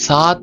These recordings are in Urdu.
7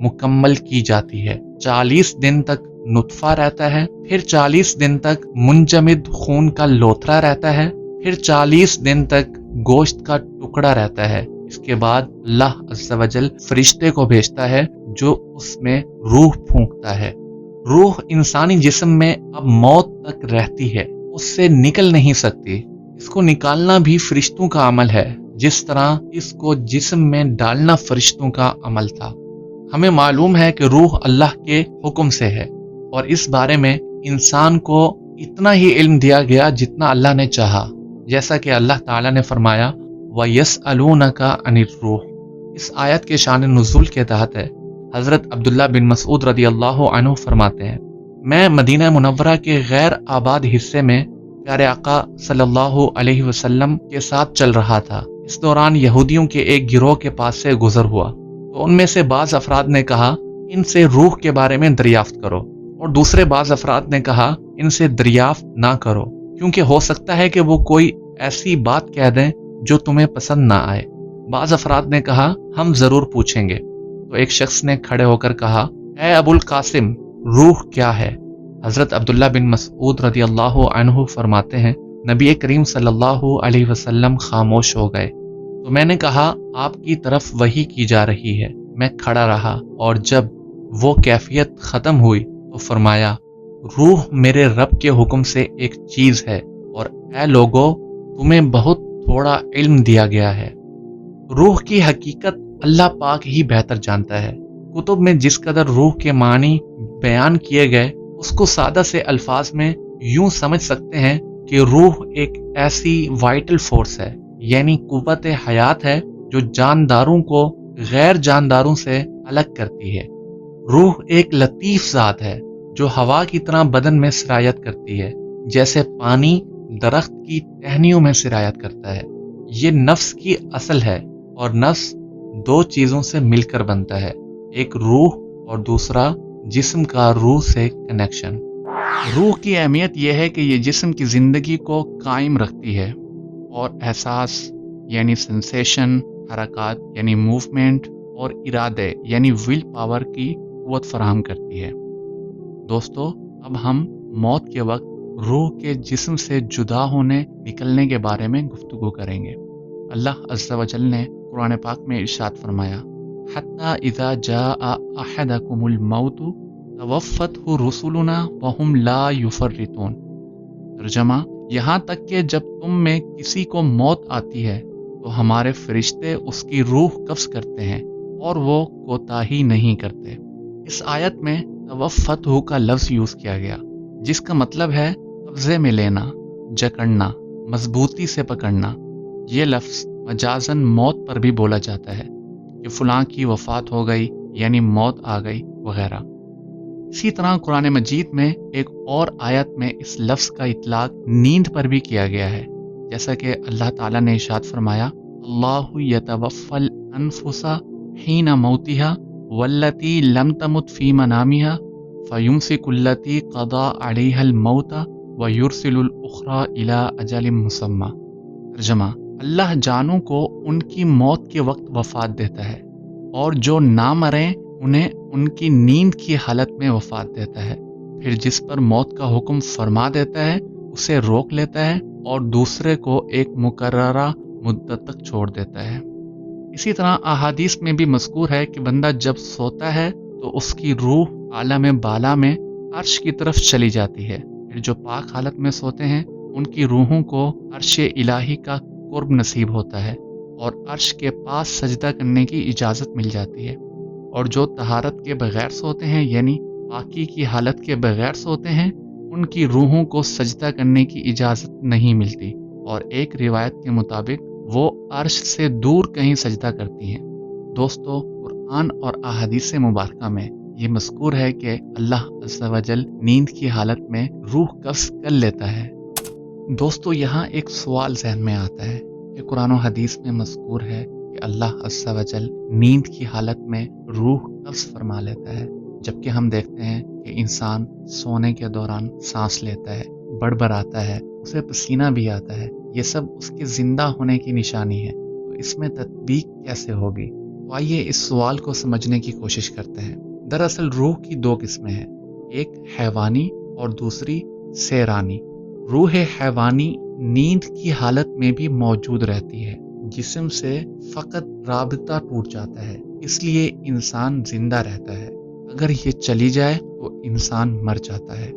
مکمل کی جاتی ہے۔ 40 دن تک نطفہ رہتا ہے، پھر 40 دن تک منجمد خون کا لوتھڑا رہتا ہے، پھر 40 دن تک گوشت کا ٹکڑا رہتا ہے۔ اس کے بعد اللہ عز و جل فرشتے کو بھیجتا ہے جو اس میں روح پھونکتا ہے۔ روح انسانی جسم میں اب موت تک رہتی ہے، اس سے نکل نہیں سکتی۔ اس کو نکالنا بھی فرشتوں کا عمل ہے، جس طرح اس کو جسم میں ڈالنا فرشتوں کا عمل تھا۔ ہمیں معلوم ہے کہ روح اللہ کے حکم سے ہے، اور اس بارے میں انسان کو اتنا ہی علم دیا گیا جتنا اللہ نے چاہا، جیسا کہ اللہ تعالیٰ نے فرمایا وَيَسْأَلُونَكَ عَنِ الرُّوحِ۔ اس آیت کے شان نزول کے تحت ہے۔ حضرت عبداللہ بن مسعود رضی اللہ عنہ فرماتے ہیں، میں مدینہ منورہ کے غیر آباد حصے میں پیارے آقا صلی اللہ علیہ وسلم کے ساتھ چل رہا تھا۔ اس دوران یہودیوں کے ایک گروہ کے پاس سے گزر ہوا، تو ان میں سے بعض افراد نے کہا ان سے روح کے بارے میں دریافت کرو، اور دوسرے بعض افراد نے کہا ان سے دریافت نہ کرو، کیونکہ ہو سکتا ہے کہ وہ کوئی ایسی بات کہہ دیں جو تمہیں پسند نہ آئے۔ بعض افراد نے کہا ہم ضرور پوچھیں گے۔ تو ایک شخص نے کھڑے ہو کر کہا اے ابو القاسم، روح کیا ہے؟ حضرت عبداللہ بن مسعود رضی اللہ عنہ فرماتے ہیں، نبی کریم صلی اللہ علیہ وسلم خاموش ہو گئے، تو میں نے کہا آپ کی طرف وحی کی جا رہی ہے۔ میں کھڑا رہا، اور جب وہ کیفیت ختم ہوئی تو فرمایا روح میرے رب کے حکم سے ایک چیز ہے، اور اے لوگو تمہیں بہت تھوڑا علم دیا گیا ہے۔ روح کی حقیقت اللہ پاک ہی بہتر جانتا ہے۔ کتب میں جس قدر روح کے معنی بیان کیے گئے، اس کو سادہ سے الفاظ میں یوں سمجھ سکتے ہیں کہ روح ایک ایسی وائٹل فورس ہے، یعنی قوت حیات ہے جو جانداروں کو غیر جانداروں سے الگ کرتی ہے۔ روح ایک لطیف ذات ہے جو ہوا کی طرح بدن میں سرایت کرتی ہے، جیسے پانی درخت کی ٹہنیوں میں سرایت کرتا ہے۔ یہ نفس کی اصل ہے، اور نفس دو چیزوں سے مل کر بنتا ہے، ایک روح اور دوسرا جسم کا روح سے کنیکشن۔ روح کی اہمیت یہ ہے کہ یہ جسم کی زندگی کو قائم رکھتی ہے، اور احساس یعنی سینسیشن، حرکات یعنی موومنٹ، اور ارادے یعنی ول پاور کی قوت فراہم کرتی ہے۔ دوستو، اب ہم موت کے وقت روح کے جسم سے جدا ہونے نکلنے کے بارے میں گفتگو کریں گے۔ اللہ عز و جل نے قرآن پاک میں ارشاد فرمایا حتی اذا جاء احدکم الموت توفتہ رسلنا وہم لا یفرطون۔ ترجمہ، یہاں تک کہ جب تم میں کسی کو موت آتی ہے تو ہمارے فرشتے اس کی روح قبض کرتے ہیں اور وہ کوتاہی نہیں کرتے۔ اس آیت میں توفتہ کا لفظ یوز کیا گیا، جس کا مطلب ہے قبضے میں لینا، جکڑنا، مضبوطی سے پکڑنا۔ یہ لفظ مجازاً موت پر بھی بولا جاتا ہے کہ فلاں کی وفات ہو گئی، یعنی موت آ گئی وغیرہ۔ اسی طرح قرآن مجید میں ایک اور آیت میں اس لفظ کا اطلاق نیند پر بھی کیا گیا ہے، جیسا کہ اللہ تعالیٰ نے ارشاد فرمایا اللہ یتوفی الانفس حین موتها والتی لم تمت فی منامها فیمسک التی قضى علیها الموت ویرسل الاخری الی اجل مسمى۔ ترجمہ، اللہ جانوں کو ان کی موت کے وقت وفات دیتا ہے، اور جو نہ مریں انہیں ان کی نیند کی حالت میں وفات دیتا ہے، پھر جس پر موت کا حکم فرما دیتا ہے اسے روک لیتا ہے اور دوسرے کو ایک مقررہ مدت تک چھوڑ دیتا ہے۔ اسی طرح احادیث میں بھی مذکور ہے کہ بندہ جب سوتا ہے تو اس کی روح عالم بالا میں عرش کی طرف چلی جاتی ہے، پھر جو پاک حالت میں سوتے ہیں ان کی روحوں کو عرش الہی کا قرب نصیب ہوتا ہے اور عرش کے پاس سجدہ کرنے کی اجازت مل جاتی ہے، اور جو طہارت کے بغیر سوتے ہیں یعنی پاکی کی حالت کے بغیر سوتے ہیں ان کی روحوں کو سجدہ کرنے کی اجازت نہیں ملتی، اور ایک روایت کے مطابق وہ عرش سے دور کہیں سجدہ کرتی ہیں۔ دوستو، قرآن اور احادیث مبارکہ میں یہ مذکور ہے کہ اللہ عز و جل نیند کی حالت میں روح قبض کر لیتا ہے۔ دوستو، یہاں ایک سوال ذہن میں آتا ہے کہ قرآن و حدیث میں مذکور ہے کہ اللہ عز و جل نیند کی حالت میں روح قبض فرما لیتا ہے، جبکہ ہم دیکھتے ہیں کہ انسان سونے کے دوران سانس لیتا ہے، بڑبڑاتا ہے، اسے پسینہ بھی آتا ہے، یہ سب اس کے زندہ ہونے کی نشانی ہے۔ تو اس میں تطبیق کیسے ہوگی؟ تو آئیے اس سوال کو سمجھنے کی کوشش کرتے ہیں۔ دراصل روح کی دو قسمیں ہیں، ایک حیوانی اور دوسری سیرانی۔ روح حیوانی نیند کی حالت میں بھی موجود رہتی ہے، جسم سے فقط رابطہ ٹوٹ جاتا ہے، اس لیے انسان زندہ رہتا ہے۔ اگر یہ چلی جائے تو انسان مر جاتا ہے۔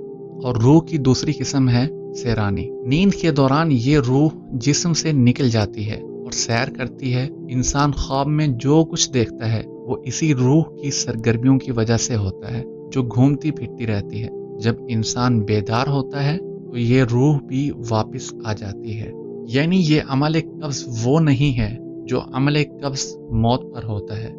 اور روح کی دوسری قسم ہے سیرانی۔ نیند کے دوران یہ روح جسم سے نکل جاتی ہے اور سیر کرتی ہے۔ انسان خواب میں جو کچھ دیکھتا ہے وہ اسی روح کی سرگرمیوں کی وجہ سے ہوتا ہے، جو گھومتی پھرتی رہتی ہے۔ جب انسان بیدار ہوتا ہے تو یہ روح بھی واپس آ جاتی ہے۔ یعنی یہ عمل قبض وہ نہیں ہے جو عمل قبض موت پر ہوتا ہے۔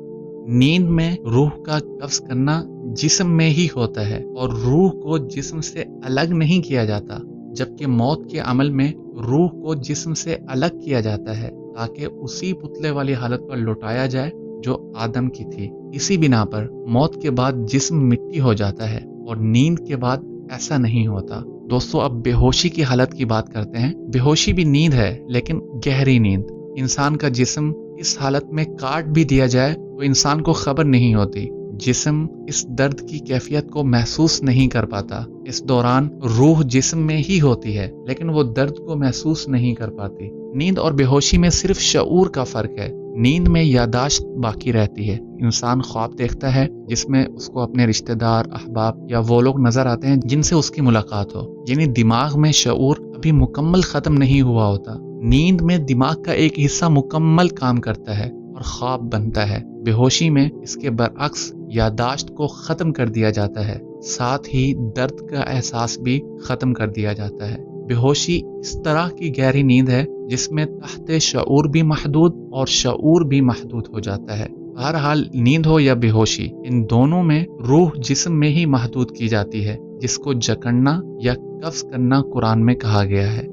نیند میں روح کا قبض کرنا جسم میں ہی ہوتا ہے اور روح کو جسم سے الگ نہیں کیا جاتا، جبکہ موت کے عمل میں روح کو جسم سے الگ کیا جاتا ہے تاکہ اسی پتلے والی حالت پر لوٹایا جائے جو آدم کی تھی۔ اسی بنا پر موت کے بعد جسم مٹی ہو جاتا ہے اور نیند کے بعد ایسا نہیں ہوتا۔ دوستو، اب بے ہوشی کی حالت کی بات کرتے ہیں۔ بے ہوشی بھی نیند ہے، لیکن گہری نیند۔ انسان کا جسم اس حالت میں کاٹ بھی دیا جائے تو انسان کو خبر نہیں ہوتی۔ جسم اس درد کی کیفیت کو محسوس نہیں کر پاتا۔ اس دوران روح جسم میں ہی ہوتی ہے، لیکن وہ درد کو محسوس نہیں کر پاتی۔ نیند اور بے ہوشی میں صرف شعور کا فرق ہے۔ نیند میں یادداشت باقی رہتی ہے۔ انسان خواب دیکھتا ہے جس میں اس کو اپنے رشتہ دار، احباب یا وہ لوگ نظر آتے ہیں جن سے اس کی ملاقات ہو، یعنی دماغ میں شعور ابھی مکمل ختم نہیں ہوا ہوتا۔ نیند میں دماغ کا ایک حصہ مکمل کام کرتا ہے اور خواب بنتا ہے۔ بے ہوشی میں اس کے برعکس یادداشت کو ختم کر دیا جاتا ہے، ساتھ ہی درد کا احساس بھی ختم کر دیا جاتا ہے۔ بے ہوشی اس طرح کی گہری نیند ہے جس میں تحت شعور بھی محدود اور شعور بھی محدود ہو جاتا ہے۔ بہرحال نیند ہو یا بے ہوشی، ان دونوں میں روح جسم میں ہی محدود کی جاتی ہے، جس کو جکڑنا یا قبض کرنا قرآن میں کہا گیا ہے۔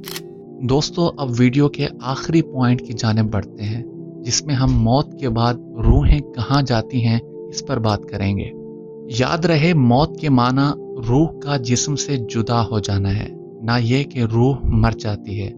دوستو، اب ویڈیو کے آخری پوائنٹ کی جانب بڑھتے ہیں، جس میں ہم موت کے بعد روحیں کہاں جاتی ہیں اس پر بات کریں گے۔ یاد رہے، موت کے معنی روح کا جسم سے جدا ہو جانا ہے، نہ یہ کہ روح مر جاتی ہے۔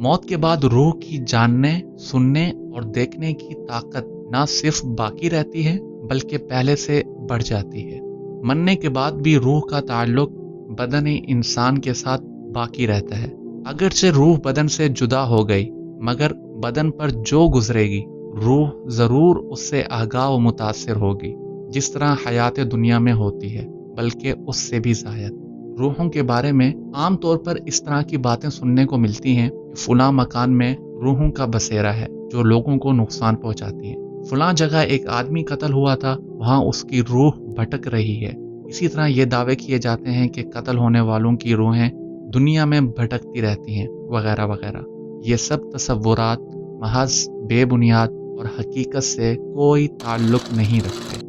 موت کے بعد روح کی جاننے، سننے اور دیکھنے کی طاقت نہ صرف باقی رہتی ہے بلکہ پہلے سے بڑھ جاتی ہے۔ مرنے کے بعد بھی روح کا تعلق بدن انسان کے ساتھ باقی رہتا ہے۔ اگرچہ روح بدن سے جدا ہو گئی، مگر بدن پر جو گزرے گی روح ضرور اس سے آگاہ و متاثر ہوگی، جس طرح حیات دنیا میں ہوتی ہے، بلکہ اس سے بھی زائد۔ روحوں کے بارے میں عام طور پر اس طرح کی باتیں سننے کو ملتی ہیں کہ فلاں مکان میں روحوں کا بسیرا ہے جو لوگوں کو نقصان پہنچاتی ہیں۔ فلاں جگہ ایک آدمی قتل ہوا تھا، وہاں اس کی روح بھٹک رہی ہے۔ اسی طرح یہ دعوے کیے جاتے ہیں کہ قتل ہونے والوں کی روحیں دنیا میں بھٹکتی رہتی ہیں، وغیرہ وغیرہ۔ یہ سب تصورات محض بے بنیاد اور حقیقت سے کوئی تعلق نہیں رکھتے۔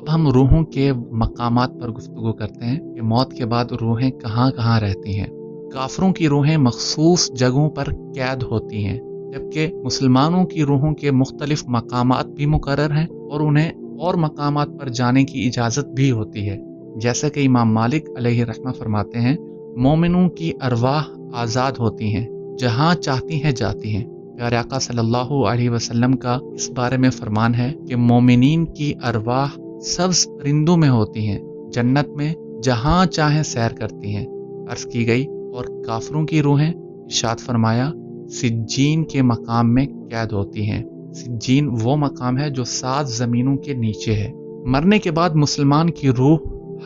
اب ہم روحوں کے مقامات پر گفتگو کرتے ہیں کہ موت کے بعد روحیں کہاں کہاں رہتی ہیں۔ کافروں کی روحیں مخصوص جگہوں پر قید ہوتی ہیں، جبکہ مسلمانوں کی روحوں کے مختلف مقامات بھی مقرر ہیں اور انہیں اور مقامات پر جانے کی اجازت بھی ہوتی ہے۔ جیسا کہ امام مالک علیہ رحمہ فرماتے ہیں، مومنوں کی ارواح آزاد ہوتی ہیں، جہاں چاہتی ہیں جاتی ہیں۔ پیارے آقا صلی اللہ علیہ وسلم کا اس بارے میں فرمان ہے کہ مومنین کی ارواح سبز پرندوں میں ہوتی ہیں، جنت میں جہاں چاہیں سیر کرتی ہیں۔ عرض کی گئی، اور کافروں کی روحیں، ارشاد فرمایا، سجین کے مقام میں قید ہوتی ہیں۔ سجین وہ مقام ہے جو 7 زمینوں کے نیچے ہے۔ مرنے کے بعد مسلمان کی روح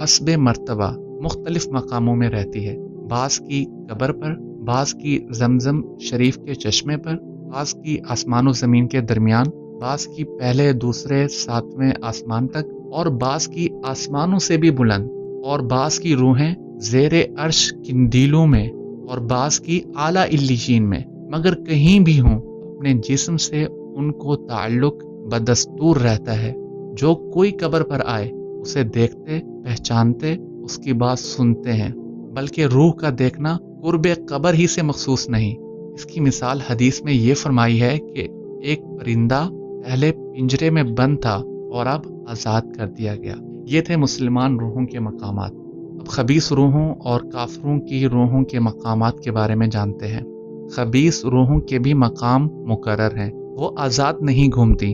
حسب مرتبہ مختلف مقاموں میں رہتی ہے، بعض کی قبر پر، بعض کی زمزم شریف کے چشمے پر، بعض کی آسمان و زمین کے درمیان، بعض کی پہلے، دوسرے، 7ویں آسمان تک، اور بعض کی آسمانوں سے بھی بلند، اور بعض کی روحیں زیر عرش قندیلوں میں، اور بعض کی اعلیٰ علیین میں۔ مگر کہیں بھی ہوں، اپنے جسم سے ان کو تعلق بدستور رہتا ہے۔ جو کوئی قبر پر آئے اسے دیکھتے، پہچانتے، اس کی بات سنتے ہیں، بلکہ روح کا دیکھنا قرب قبر ہی سے مخصوص نہیں۔ اس کی مثال حدیث میں یہ فرمائی ہے کہ ایک پرندہ پہلے پنجرے میں بند تھا اور اب آزاد کر دیا گیا۔ یہ تھے مسلمان روحوں کے مقامات۔ اب خبیث روحوں اور کافروں کی روحوں کے مقامات کے بارے میں جانتے ہیں۔ خبیث روحوں کے بھی مقام مقرر ہیں، وہ آزاد نہیں گھومتی